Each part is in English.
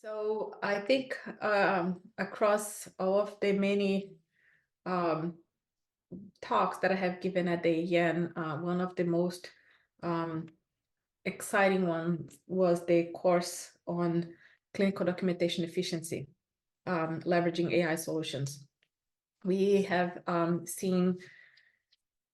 So I think across all of the many um, talks that I have given at the EN, one of the most um, exciting ones was the course on clinical documentation efficiency, leveraging AI solutions. We have seen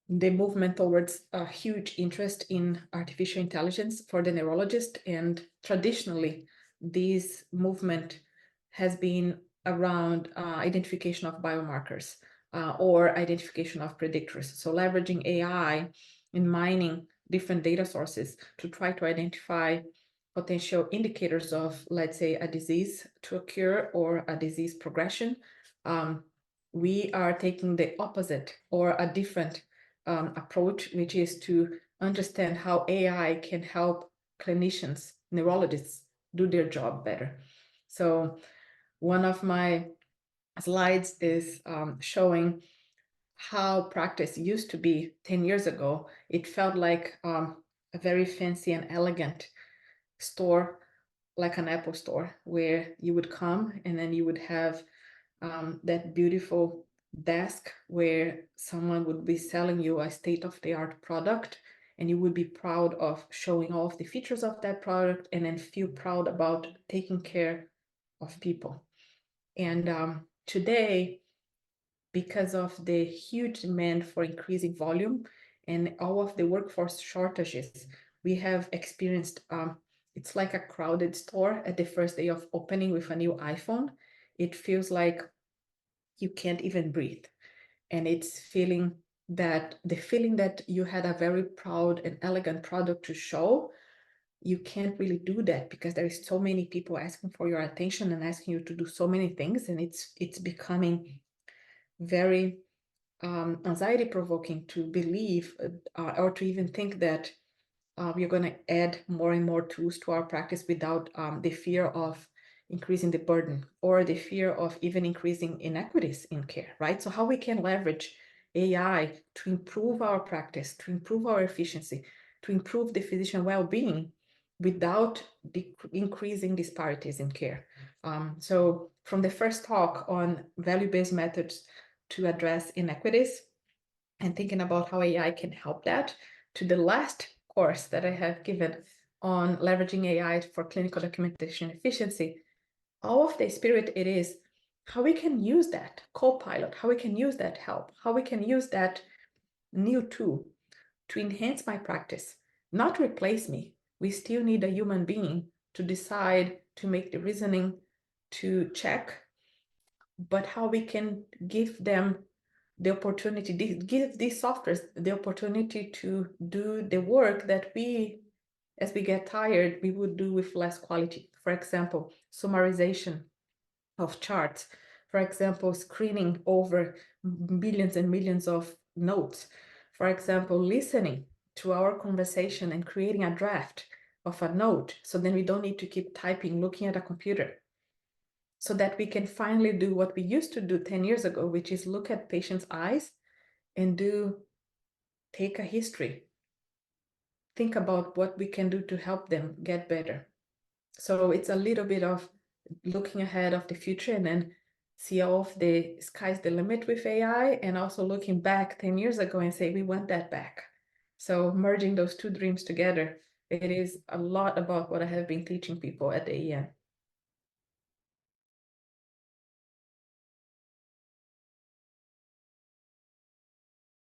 the movement towards a huge interest in artificial intelligence for the neurologist, and traditionally, this movement has been around identification of biomarkers or identification of predictors. So leveraging AI in mining different data sources to try to identify potential indicators of, let's say, a disease to occur or a disease progression. We are taking the opposite or a different approach, which is to understand how AI can help clinicians, neurologists, do their job better. So one of my slides is showing how practice used to be 10 years ago. It felt like a very fancy and elegant store, like an Apple store, where you would come and then you would have that beautiful desk where someone would be selling you a state-of-the-art product, and you would be proud of showing all of the features of that product and then feel proud about taking care of people. And today, because of the huge demand for increasing volume and all of the workforce shortages, we have experienced it's like a crowded store at the first day of opening with a new iPhone. It feels like you can't even breathe. And it's feeling that the feeling that you had a very proud and elegant product to show, you can't really do that because there is so many people asking for your attention and asking you to do so many things. And it's becoming very anxiety provoking to believe or to even think that we're going to add more and more tools to our practice without the fear of increasing the burden or the fear of even increasing inequities in care, right? So how we can leverage AI to improve our practice, to improve our efficiency, to improve the physician well-being without increasing disparities in care. So from the first talk on value-based methods to address inequities and thinking about how AI can help that, to the last course that I have given on leveraging AI for clinical documentation efficiency, all of the spirit it is how we can use that co-pilot, how we can use that help, how we can use that new tool to enhance my practice, not replace me. We still need a human being to decide, to make the reasoning, to check, but how we can give them the opportunity, give these softwares the opportunity to do the work that we, as we get tired, we would do with less quality. For example, summarization of charts. For example, screening over millions and millions of notes. For example, listening to our conversation and creating a draft of a note, so then we don't need to keep typing, looking at a computer, so that we can finally do what we used to do 10 years ago, which is look at patients' eyes and take a history. Think about what we can do to help them get better. So it's a little bit of looking ahead of the future and then see all of the sky's the limit with AI, and also looking back 10 years ago and say, we want that back. So merging those two dreams together, it is a lot about what I have been teaching people at the EN.